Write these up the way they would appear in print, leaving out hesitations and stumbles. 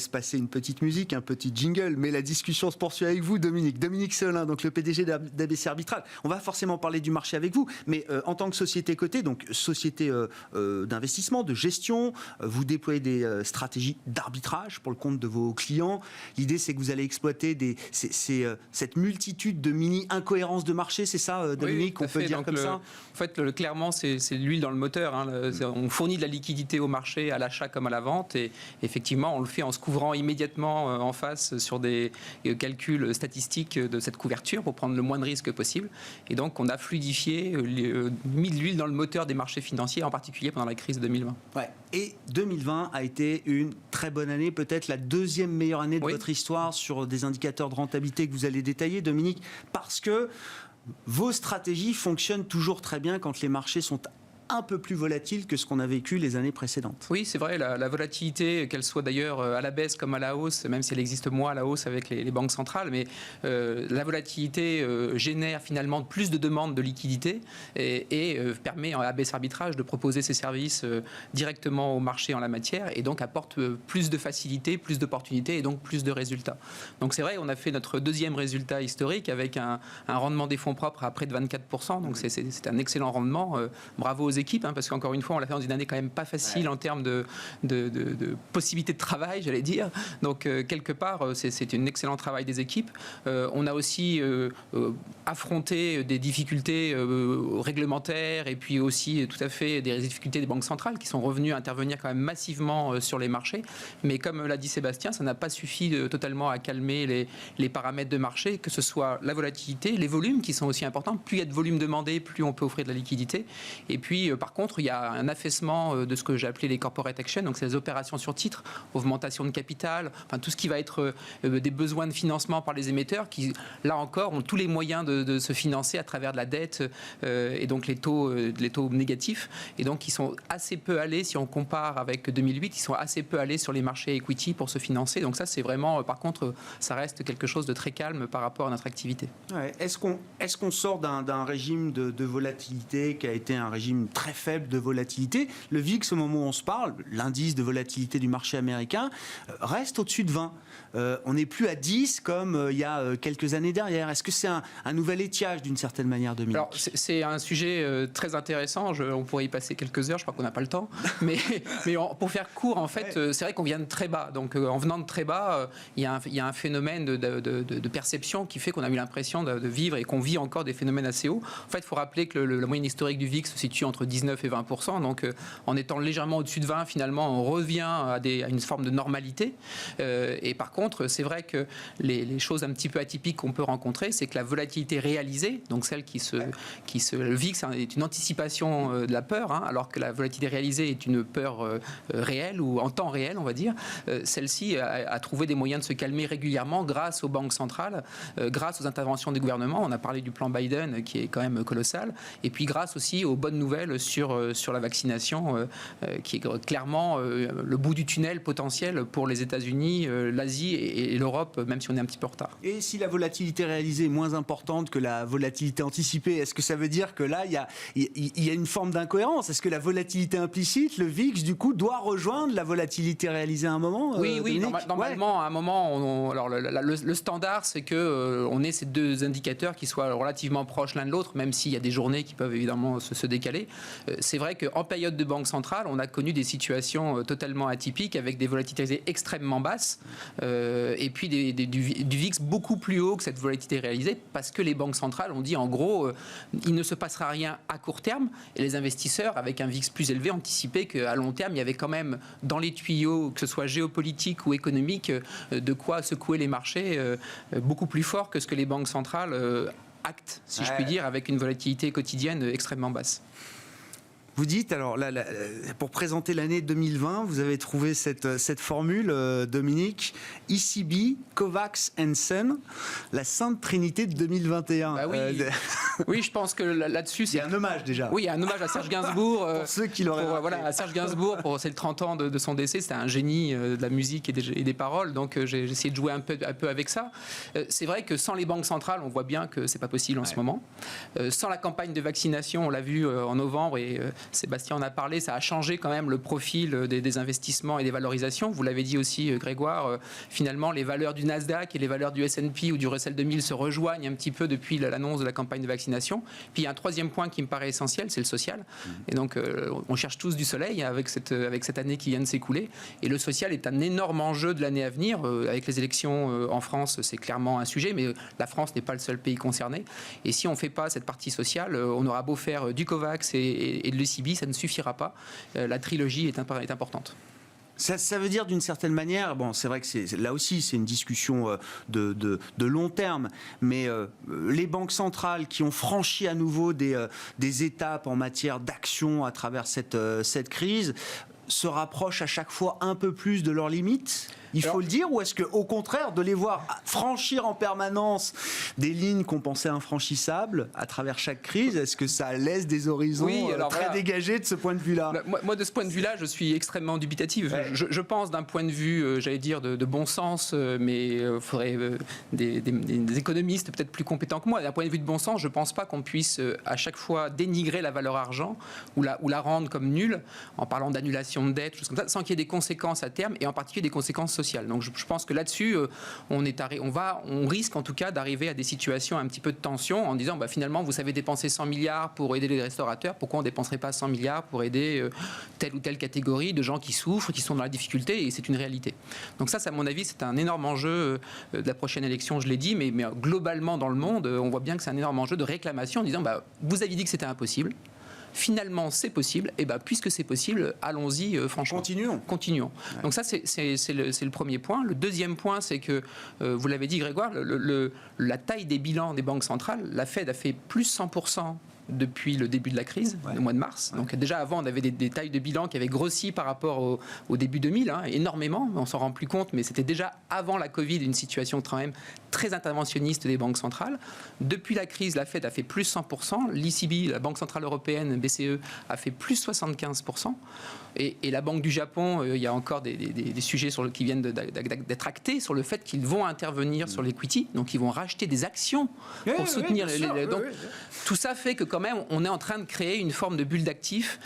laisse passer une petite musique, un petit jingle, mais la discussion se poursuit avec vous, Dominique. Dominique Séolin, donc le PDG d'ABC Arbitral. On va forcément parler du marché avec vous, mais en tant que société cotée, donc société d'investissement, de gestion, vous déployez des stratégies d'arbitrage pour le compte de vos clients. L'idée, c'est que vous allez exploiter cette multitude de mini-incohérences de marché, c'est ça, Dominique, oui, on peut dire donc comme ça? En fait, clairement, c'est l'huile dans le moteur. On fournit de la liquidité au marché, à l'achat comme à la vente, et effectivement, on le fait en se couvrant immédiatement en face sur des calculs statistiques de cette couverture pour prendre le moins de risques possible. Et donc, on a fluidifié, mis de l'huile dans le moteur des marchés financiers, en particulier pendant la crise de 2020. Ouais. Et 2020 a été une très bonne année, peut-être la deuxième meilleure année de votre histoire sur des indicateurs de rentabilité que vous allez détailler, Dominique, parce que vos stratégies fonctionnent toujours très bien quand les marchés sont un peu plus volatile que ce qu'on a vécu les années précédentes. Oui, c'est vrai, la volatilité, qu'elle soit d'ailleurs à la baisse comme à la hausse, même si elle existe moins à la hausse avec les banques centrales, mais la volatilité génère finalement plus de demandes de liquidité et permet à ABC Arbitrage de proposer ses services directement au marché en la matière, et donc apporte plus de facilité, plus d'opportunités et donc plus de résultats. Donc c'est vrai, on a fait notre deuxième résultat historique avec un rendement des fonds propres à près de 24%, donc c'est un excellent rendement. Bravo aux équipes, parce qu'encore une fois, on l'a fait dans une année quand même pas facile en termes de possibilités de travail, j'allais dire. Donc, quelque part, c'est un excellent travail des équipes. On a aussi affronté des difficultés réglementaires et puis aussi tout à fait des difficultés des banques centrales qui sont revenues intervenir quand même massivement sur les marchés. Mais comme l'a dit Sébastien, ça n'a pas suffi totalement à calmer les paramètres de marché, que ce soit la volatilité, les volumes qui sont aussi importants. Plus il y a de volume demandé, plus on peut offrir de la liquidité. Et puis, par contre, il y a un affaissement de ce que j'ai appelé les corporate actions, donc c'est les opérations sur titre, augmentation de capital, enfin tout ce qui va être des besoins de financement par les émetteurs qui, là encore, ont tous les moyens de se financer à travers de la dette et donc les taux négatifs, et donc ils sont assez peu allés, si on compare avec 2008, ils sont assez peu allés sur les marchés equity pour se financer. Donc ça, c'est vraiment, par contre, ça reste quelque chose de très calme par rapport à notre activité. Ouais. Est-ce qu'on sort d'un régime de volatilité qui a été un régime très faible de volatilité? Le VIX, au moment où on se parle, l'indice de volatilité du marché américain, reste au-dessus de 20. On n'est plus à 10 comme il y a quelques années derrière. Est-ce que c'est un nouvel étiage d'une certaine manière, Dominique? Alors, c'est un sujet très intéressant. On pourrait y passer quelques heures. Je crois qu'on n'a pas le temps. Mais pour faire court, en fait, c'est vrai qu'on vient de très bas. Donc, en venant de très bas, il y a un phénomène de perception qui fait qu'on a eu l'impression de vivre et qu'on vit encore des phénomènes assez hauts. En fait, il faut rappeler que la moyenne historique du VIX se situe entre 19 et 20%. Donc, en étant légèrement au-dessus de 20, finalement, on revient à une forme de normalité. Et par contre, c'est vrai que les choses un petit peu atypiques qu'on peut rencontrer, c'est que la volatilité réalisée, donc celle le VIX est une anticipation de la peur, alors que la volatilité réalisée est une peur réelle ou en temps réel, on va dire. Celle-ci a trouvé des moyens de se calmer régulièrement grâce aux banques centrales, grâce aux interventions des gouvernements. On a parlé du plan Biden qui est quand même colossal. Et puis grâce aussi aux bonnes nouvelles sur la vaccination, qui est clairement le bout du tunnel potentiel pour les États-Unis, l'Asie et l'Europe, même si on est un petit peu en retard. Et si la volatilité réalisée est moins importante que la volatilité anticipée, est-ce que ça veut dire que là, il y a une forme d'incohérence? Est-ce que la volatilité implicite, le VIX, du coup, doit rejoindre la volatilité réalisée à un moment? Oui, normalement, à un moment, alors le standard, c'est qu'on ait ces deux indicateurs qui soient relativement proches l'un de l'autre, même s'il y a des journées qui peuvent évidemment se décaler. C'est vrai qu'en période de banque centrale, on a connu des situations totalement atypiques avec des volatilités extrêmement basses et puis du VIX beaucoup plus haut que cette volatilité réalisée, parce que les banques centrales ont dit en gros il ne se passera rien à court terme, et les investisseurs avec un VIX plus élevé anticipaient qu'à long terme il y avait quand même dans les tuyaux, que ce soit géopolitique ou économique, de quoi secouer les marchés beaucoup plus fort que ce que les banques centrales actent, si je puis dire, avec une volatilité quotidienne extrêmement basse. Vous dites, alors là, pour présenter l'année 2020, vous avez trouvé cette formule, Dominique, ECB, Kovacs and Sun, la sainte trinité de 2021. Bah oui. Oui, je pense que là-dessus, c'est un hommage déjà. Oui, un hommage à Serge Gainsbourg. Pour ceux qui l'auraient voilà, à Serge Gainsbourg, c'est le 30 ans de son décès. C'était un génie de la musique et des paroles, donc j'ai essayé de jouer un peu avec ça. C'est vrai que sans les banques centrales, on voit bien que c'est pas possible en ce moment. Sans la campagne de vaccination, on l'a vu en novembre, et Sébastien en a parlé, ça a changé quand même le profil des investissements et des valorisations. Vous l'avez dit aussi, Grégoire, finalement, les valeurs du Nasdaq et les valeurs du S&P ou du Russell 2000 se rejoignent un petit peu depuis l'annonce de la campagne de vaccination. Puis il y a un troisième point qui me paraît essentiel, c'est le social. Et donc, on cherche tous du soleil avec cette année qui vient de s'écouler. Et le social est un énorme enjeu de l'année à venir. Avec les élections en France, c'est clairement un sujet, mais la France n'est pas le seul pays concerné. Et si on ne fait pas cette partie sociale, on aura beau faire du COVAX et de l'ECB, ça ne suffira pas. La trilogie est importante. Ça veut dire d'une certaine manière, bon, c'est vrai que là aussi c'est une discussion de long terme, mais les banques centrales qui ont franchi à nouveau des étapes en matière d'action à travers cette crise se rapprochent à chaque fois un peu plus de leurs limites, il faut le dire, ou est-ce qu'au contraire, de les voir franchir en permanence des lignes qu'on pensait infranchissables à travers chaque crise, est-ce que ça laisse des horizons très dégagés de ce point de vue-là ? Moi, de ce point de vue-là, je suis extrêmement dubitatif. Ouais. Je pense d'un point de vue, j'allais dire, de bon sens, mais il faudrait des économistes peut-être plus compétents que moi. D'un point de vue de bon sens, je ne pense pas qu'on puisse à chaque fois dénigrer la valeur argent ou la rendre comme nulle en parlant d'annulation de dette, comme ça, sans qu'il y ait des conséquences à terme et en particulier des conséquences sociales. Donc je pense que là-dessus, on risque en tout cas d'arriver à des situations un petit peu de tension en disant finalement, vous savez dépenser 100 milliards pour aider les restaurateurs, pourquoi on ne dépenserait pas 100 milliards pour aider telle ou telle catégorie de gens qui souffrent, qui sont dans la difficulté, et c'est une réalité. Donc ça, à mon avis, c'est un énorme enjeu de la prochaine élection, je l'ai dit, mais globalement dans le monde, on voit bien que c'est un énorme enjeu de réclamation en disant vous aviez dit que c'était impossible. Finalement, c'est possible. Et puisque c'est possible, allons-y franchement. Continuons. Ouais. Donc ça, c'est le premier point. Le deuxième point, c'est que, vous l'avez dit Grégoire, la taille des bilans des banques centrales, la Fed a fait plus 100% depuis le début de la crise, le mois de mars. Ouais. Donc déjà avant, on avait des tailles de bilan qui avaient grossi par rapport au début 2000, énormément. On s'en rend plus compte, mais c'était déjà avant la Covid une situation quand même très interventionniste des banques centrales. Depuis la crise, la Fed a fait plus 100%. L'ECB, la Banque Centrale Européenne, BCE, a fait plus 75%. Et la Banque du Japon, il y a encore des sujets qui viennent d'être actés sur le fait qu'ils vont intervenir sur l'equity. Donc, ils vont racheter des actions pour soutenir donc, tout ça fait que quand même, on est en train de créer une forme de bulle d'actifs,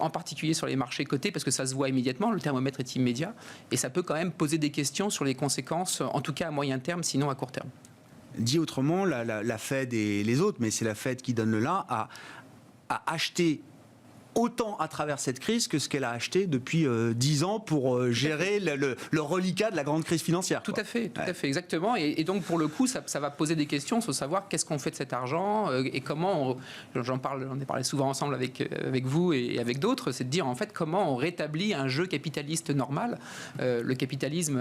en particulier sur les marchés cotés, parce que ça se voit immédiatement, le thermomètre est immédiat. Et ça peut quand même poser des questions sur les conséquences, en tout cas à moyen terme, sinon à court terme. Dit autrement, la Fed et les autres, mais c'est la Fed qui donne le là, a acheté autant à travers cette crise que ce qu'elle a acheté depuis 10 ans pour gérer le reliquat de la grande crise financière. Tout à fait, exactement. Et donc, pour le coup, ça va poser des questions sur savoir qu'est-ce qu'on fait de cet argent et comment, j'en ai parlé souvent ensemble avec vous et avec d'autres, c'est de dire en fait comment on rétablit un jeu capitaliste normal. Le capitalisme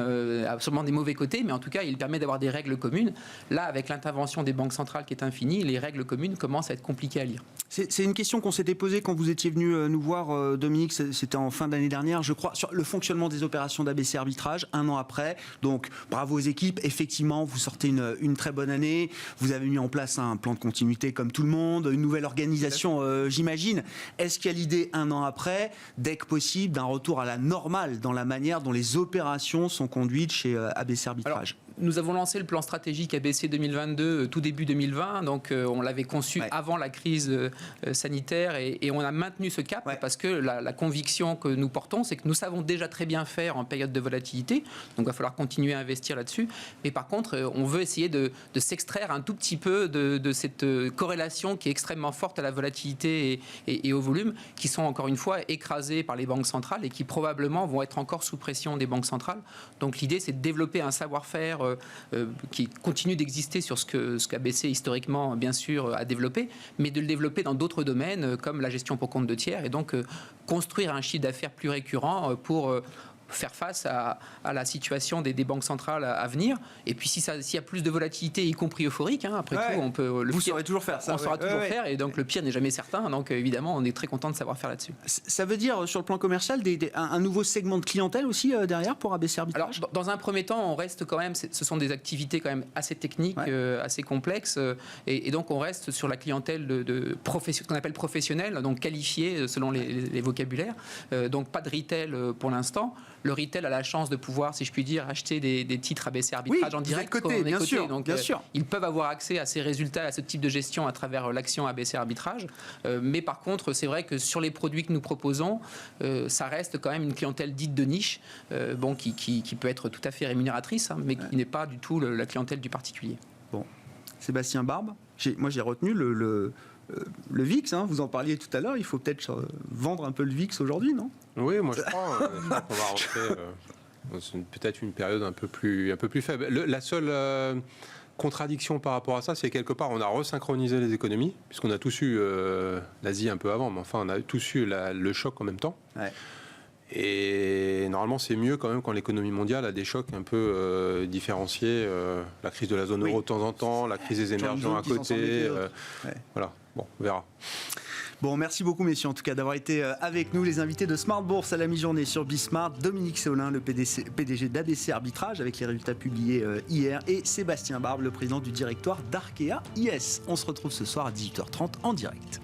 a sûrement des mauvais côtés, mais en tout cas, il permet d'avoir des règles communes. Là, avec l'intervention des banques centrales qui est infinie, les règles communes commencent à être compliquées à lire. C'est une question qu'on s'était posée quand vous étiez venu nous voir, Dominique, c'était en fin d'année dernière, je crois, sur le fonctionnement des opérations d'ABC Arbitrage, un an après. Donc, bravo aux équipes. Effectivement, vous sortez une très bonne année. Vous avez mis en place un plan de continuité comme tout le monde, une nouvelle organisation, j'imagine. Est-ce qu'il y a l'idée, un an après, dès que possible, d'un retour à la normale dans la manière dont les opérations sont conduites chez ABC Arbitrage ? Nous avons lancé le plan stratégique ABC 2022 tout début 2020, donc on l'avait conçu avant la crise sanitaire et on a maintenu ce cap parce que la conviction que nous portons, c'est que nous savons déjà très bien faire en période de volatilité, donc il va falloir continuer à investir là-dessus, mais par contre on veut essayer de s'extraire un tout petit peu de cette corrélation qui est extrêmement forte à la volatilité et au volume, qui sont encore une fois écrasés par les banques centrales et qui probablement vont être encore sous pression des banques centrales. Donc l'idée, c'est de développer un savoir-faire qui continue d'exister sur ce qu'ABC historiquement bien sûr a développé, mais de le développer dans d'autres domaines comme la gestion pour compte de tiers et donc construire un chiffre d'affaires plus récurrent pour faire face à la situation des banques centrales à venir. Et puis s'il y a plus de volatilité, y compris euphorique, après tout, on peut... Vous saurez toujours faire ça. On saura toujours faire, et donc le pire n'est jamais certain. Donc évidemment, on est très content de savoir faire là-dessus. Ça veut dire, sur le plan commercial, un nouveau segment de clientèle aussi derrière pour ABC Arbitrage ? Alors, dans un premier temps, on reste quand même... Ce sont des activités quand même assez techniques, assez complexes. Et donc, on reste sur la clientèle qu'on appelle professionnelle, donc qualifiée selon les vocabulaires. Donc, pas de retail pour l'instant. le retail a la chance de pouvoir, si je puis dire, acheter des titres ABC Arbitrage en direct. Côté, bien sûr, donc, bien sûr. ils peuvent avoir accès à ces résultats, à ce type de gestion à travers l'action ABC Arbitrage. Mais par contre, c'est vrai que sur les produits que nous proposons, ça reste quand même une clientèle dite de niche, qui peut être tout à fait rémunératrice, mais qui n'est pas du tout la clientèle du particulier. Bon, Sébastien Barbe, moi j'ai retenu le VIX, vous en parliez tout à l'heure, il faut peut-être vendre un peu le VIX aujourd'hui, non ? Oui, moi je crois qu'on va rentrer dans peut-être une période un peu plus faible. La seule contradiction par rapport à ça, c'est quelque part on a resynchronisé les économies, puisqu'on a tous eu l'Asie un peu avant, mais enfin on a tous eu le choc en même temps. Ouais. Et normalement, c'est mieux quand même quand l'économie mondiale a des chocs un peu différenciés. La crise de la zone euro de temps en temps, la crise des émergents à côté. Voilà, bon, on verra. Bon, merci beaucoup, messieurs, en tout cas, d'avoir été avec nous. Les invités de Smart Bourse à la mi-journée sur Bismart, Dominique Séolin, le PDG d'ABC Arbitrage, avec les résultats publiés hier, et Sébastien Barbe, le président du directoire d'Arkea IS. On se retrouve ce soir à 18h30 en direct.